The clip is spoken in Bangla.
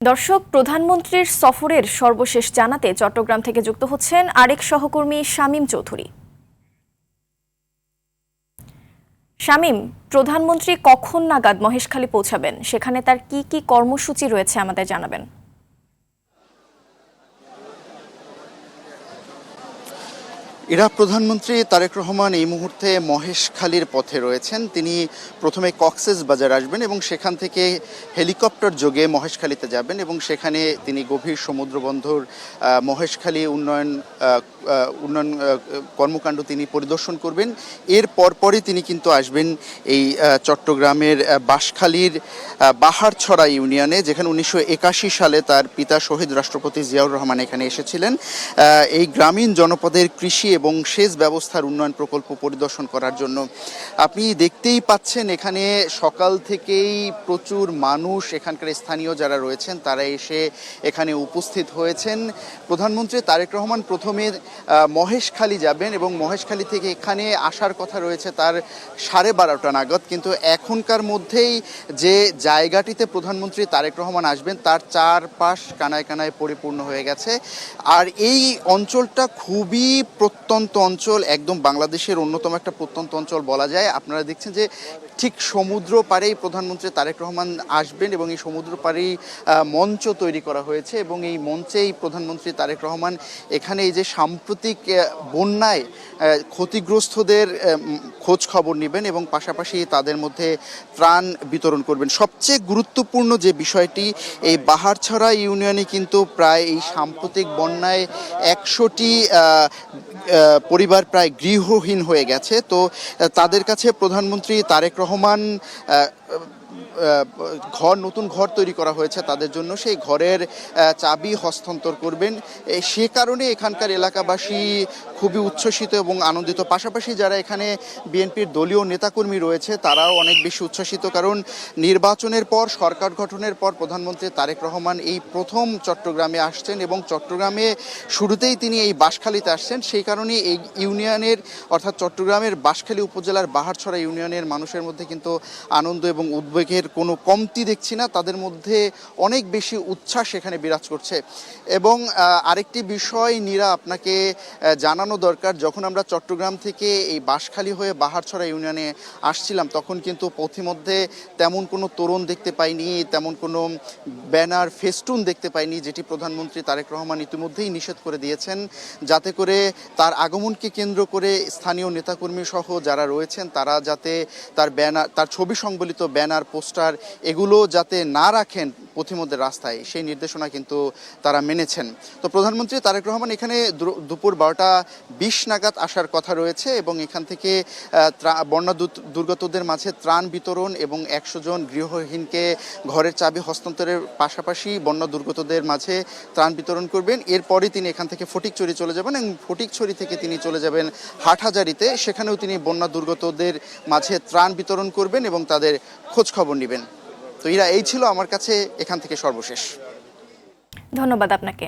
দর্শক, প্রধানমন্ত্রীর সফরের সর্বশেষ জানাতে চট্টগ্রাম থেকে যুক্ত হচ্ছেন আরেক সহকর্মী শামীম চৌধুরী। শামীম, প্রধানমন্ত্রী কখন নাগাদ মহেশখালী পৌঁছাবেন, সেখানে তার কি কি কর্মসূচি রয়েছে আমাদের জানাবেন। প্রধানমন্ত্রী তারেক রহমান এই মুহূর্তে মহেশখালীর পথে রয়েছেন। তিনি প্রথমে কক্সবাজার আসবেন এবং সেখান থেকে হেলিকপ্টার যোগে মহেশখালীতে যাবেন এবং সেখানে তিনি গভীর সমুদ্রবন্দর মহেশখালী উন্নয়ন কর্মকাণ্ড তিনি পরিদর্শন করবেন। এর পরপরই তিনি কিন্তু আসবেন এই চট্টগ্রামের বাঁশখালীর বাহারছড়া ইউনিয়নে, যেখানে 1981 সালে তার পিতা শহীদ রাষ্ট্রপতি জিয়াউর রহমান এখানে এসেছিলেন এই গ্রামীণ জনপদের কৃষি এবং সেচ ব্যবস্থার উন্নয়ন প্রকল্প পরিদর্শন করার জন্য। আপনি দেখতেই পাচ্ছেন এখানে সকাল থেকেই প্রচুর মানুষ, এখানকার স্থানীয় যারা রয়েছেন তারা এসে এখানে উপস্থিত হয়েছেন। প্রধানমন্ত্রী তারেক রহমান প্রথমে মহেশখালী যাবেন এবং মহেশখালী থেকে এখানে আসার কথা রয়েছে তার 12:30 নাগাদ, কিন্তু এখনকার মধ্যেই যে জায়গাটিতে প্রধানমন্ত্রী তারেক রহমান আসবেন তার চারপাশ কানায় কানায় পরিপূর্ণ হয়ে গেছে। আর এই অঞ্চলটা খুবই প্রত্যন্ত অঞ্চল, একদম বাংলাদেশের অন্যতম একটা প্রত্যন্ত অঞ্চল বলা যায়। আপনারা দেখছেন যে ঠিক সমুদ্র পাড়েই প্রধানমন্ত্রী তারেক রহমান আসবেন এবং এই সমুদ্র পাড়েই মঞ্চ তৈরি করা হয়েছে এবং এই মঞ্চেই প্রধানমন্ত্রী তারেক রহমান এখানে এই যে সাম্প্রতিক বন্যায় ক্ষতিগ্রস্তদের খোঁজ খবর নেবেন এবং পাশাপাশি তাদের মধ্যে ত্রাণ বিতরণ করবেন। সবচেয়ে গুরুত্বপূর্ণ যে বিষয়টি, এই বাহারছড়া ইউনিয়নে কিন্তু প্রায় এই সাম্প্রতিক বন্যায় 100টি পরিবার প্রায় গৃহহীন হয়ে গেছে। তো তাদের কাছে প্রধানমন্ত্রী তারেক রহমান নতুন ঘর তৈরি করা হয়েছে তাদের জন্য, সেই ঘরের চাবি হস্তান্তর করবেন। সে কারণে এখানকার এলাকাবাসী খুবই উচ্ছ্বসিত এবং আনন্দিত। পাশাপাশি যারা এখানে বিএনপির দলীয় নেতাকর্মী রয়েছে তারাও অনেক বেশি উচ্ছ্বসিত, কারণ নির্বাচনের পর, সরকার গঠনের পর প্রধানমন্ত্রী তারেক রহমান এই প্রথম চট্টগ্রামে আসছেন এবং চট্টগ্রামে শুরুতেই তিনি এই বাঁশখালীতে আসছেন। সেই কারণে এই ইউনিয়নের অর্থাৎ চট্টগ্রামের বাঁশখালী উপজেলার বাহারছড়া ইউনিয়নের মানুষের মধ্যে কিন্তু আনন্দ এবং উদ্বেগের কোনো কমতি দেখছি না, তাদের মধ্যে অনেক বেশি উচ্ছ্বাস এখানে বিরাজ করছে। এবং আরেকটি বিষয় নীরা আপনাকে জানানো দরকার, যখন আমরা চট্টগ্রাম থেকে এই বাঁশখালী হয়ে বাহারছড়া ইউনিয়নে আসছিলাম তখন কিন্তু পথিমধ্যে তেমন কোনো তোরণ দেখতে পাইনি, তেমন কোনো ব্যানার ফেস্টুন দেখতে পাইনি, যেটি প্রধানমন্ত্রী তারেক রহমান ইতিমধ্যেই নিষেধ করে দিয়েছেন, যাতে করে তার আগমনকে কেন্দ্র করে স্থানীয় নেতাকর্মী সহ যারা রয়েছেন তারা যাতে তার ছবি সংবলিত ব্যানার, পোস্টার এগুলো যাতে না রাখেন পথিমধ্যে রাস্তায়, সেই নির্দেশনা কিন্তু তারা মেনেছেন। তো প্রধানমন্ত্রী তারেক রহমান এখানে দুপুর 12:20 নাগাদ আসার কথা রয়েছে এবং এখান থেকে বন্যা দুর্গতদের মাঝে ত্রাণ বিতরণ এবং 100 জন গৃহহীনকে ঘরের চাবি হস্তান্তরের পাশাপাশি বন্যা দুর্গতদের মাঝে ত্রাণ বিতরণ করবেন। এরপরই তিনি এখান থেকে ফটিকছড়ি চলে যাবেন এবং ফটিকছড়ি থেকে তিনি চলে যাবেন হাটহাজারীতে, সেখানেও তিনি বন্যা দুর্গতদের মাঝে ত্রাণ বিতরণ করবেন এবং তাদের খোঁজ খবর নেবেন। তো এই ছিল আমার কাছে এখান থেকে সর্বশেষ। ধন্যবাদ আপনাকে।